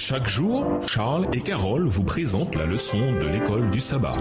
Chaque jour, Charles et Carole vous présentent la leçon de l'école du sabbat.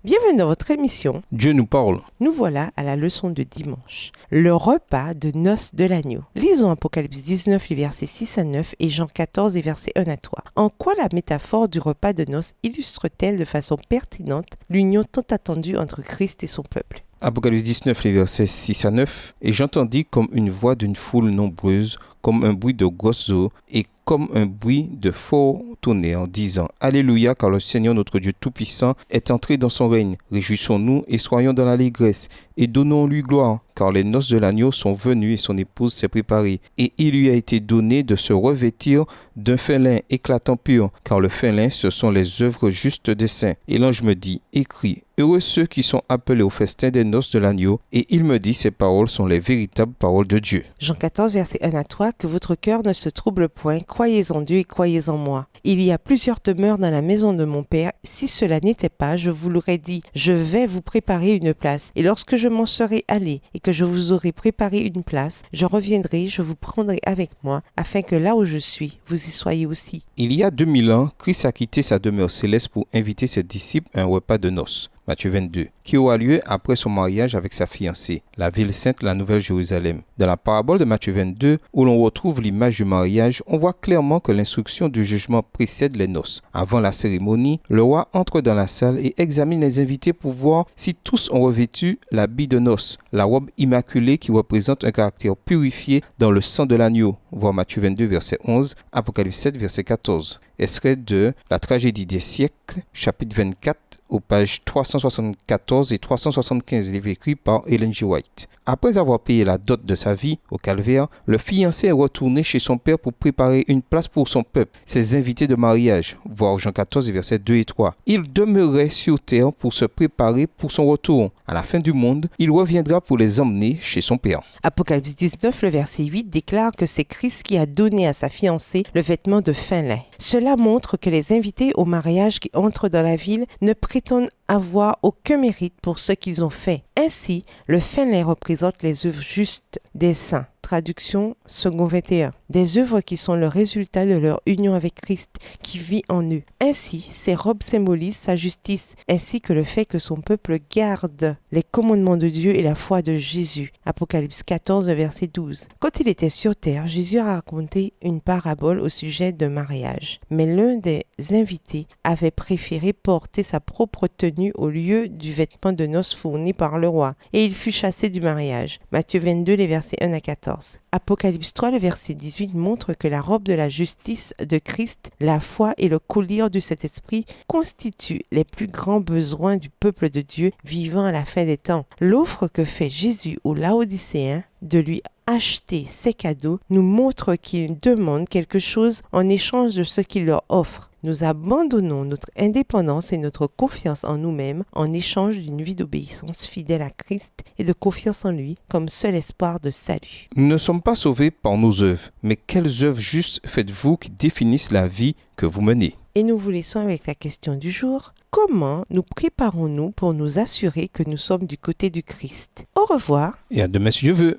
Bienvenue dans votre émission. Dieu nous parle. Nous voilà à la leçon de dimanche, le repas de noces de l'agneau. Lisons Apocalypse 19, les versets 6 à 9 et Jean 14, les versets 1 à 3. En quoi la métaphore du repas de noces illustre-t-elle de façon pertinente l'union tant attendue entre Christ et son peuple? Apocalypse 19, les versets 6 à 9. Et j'entendis comme une voix d'une foule nombreuse, comme un bruit de grosses eaux, et comme un bruit de fort tonnerre, disant « Alléluia, car le Seigneur notre Dieu Tout-Puissant est entré dans son règne. Réjouissons-nous et soyons dans l'allégresse, et donnons-lui gloire, car les noces de l'agneau sont venues et son épouse s'est préparée. Et il lui a été donné de se revêtir d'un fin lin éclatant pur, car le fin lin, ce sont les œuvres justes des saints. Et l'ange me dit, écris, heureux ceux qui sont appelés au festin des noces de l'agneau. Et il me dit, ces paroles sont les véritables paroles de Dieu. Jean 14, verset 1 à 3, que votre cœur ne se trouble point, croyez en Dieu et croyez en moi. Il y a plusieurs demeures dans la maison de mon Père. Si cela n'était pas, je vous l'aurais dit, je vais vous préparer une place. Et lorsque je m'en serai allé et que je vous aurai préparé une place, je reviendrai, je vous prendrai avec moi, afin que là où je suis, vous y soyez aussi. Il y a 2000 ans, Christ a quitté sa demeure céleste pour inviter ses disciples à un repas de noces. Matthieu 22, qui aura lieu après son mariage avec sa fiancée, la ville sainte, la Nouvelle Jérusalem. Dans la parabole de Matthieu 22, où l'on retrouve l'image du mariage, on voit clairement que l'instruction du jugement précède les noces. Avant la cérémonie, le roi entre dans la salle et examine les invités pour voir si tous ont revêtu l'habit de noces, la robe immaculée qui représente un caractère purifié dans le sang de l'agneau. Voir Matthieu 22, verset 11, Apocalypse 7, verset 14. Extrait de La tragédie des siècles, chapitre 24, aux pages 374 et 375, livre écrit par Ellen G. White. Après avoir payé la dot de sa vie au calvaire, le fiancé est retourné chez son père pour préparer une place pour son peuple, ses invités de mariage, voir Jean 14, versets 2 et 3. Il demeurait sur terre pour se préparer pour son retour. À la fin du monde, il reviendra pour les emmener chez son père. Apocalypse 19, le verset 8 déclare que c'est Christ qui a donné à sa fiancée le vêtement de fin lin. Cela montre que les invités au mariage qui entrent dans la ville ne prétendent avoir aucun mérite pour ce qu'ils ont fait. Ainsi, le fin lin représente les œuvres justes des saints. Traduction second 21. Des œuvres qui sont le résultat de leur union avec Christ qui vit en eux. Ainsi, ces robes symbolisent sa justice, ainsi que le fait que son peuple garde les commandements de Dieu et la foi de Jésus. Apocalypse 14, verset 12. Quand il était sur terre, Jésus a raconté une parabole au sujet d'un mariage. Mais l'un des invités avait préféré porter sa propre tenue au lieu du vêtement de noces fourni par le roi, et il fut chassé du mariage. Matthieu 22, les versets 1 à 14. Apocalypse 3, le verset 18 montre que la robe de la justice de Christ, la foi et le collier du Saint-Esprit constituent les plus grands besoins du peuple de Dieu vivant à la fin des temps. L'offre que fait Jésus aux Laodicéens de lui acheter ses cadeaux nous montre qu'il demande quelque chose en échange de ce qu'il leur offre. Nous abandonnons notre indépendance et notre confiance en nous-mêmes en échange d'une vie d'obéissance fidèle à Christ et de confiance en lui comme seul espoir de salut. Nous ne sommes pas sauvés par nos œuvres, mais quelles œuvres justes faites-vous qui définissent la vie que vous menez? Et nous vous laissons avec la question du jour. Comment nous préparons-nous pour nous assurer que nous sommes du côté du Christ? Au revoir. Et à demain si Dieu veut.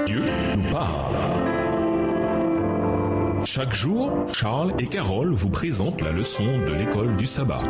Dieu nous parle. Chaque jour, Charles et Carole vous présentent la leçon de l'école du sabbat.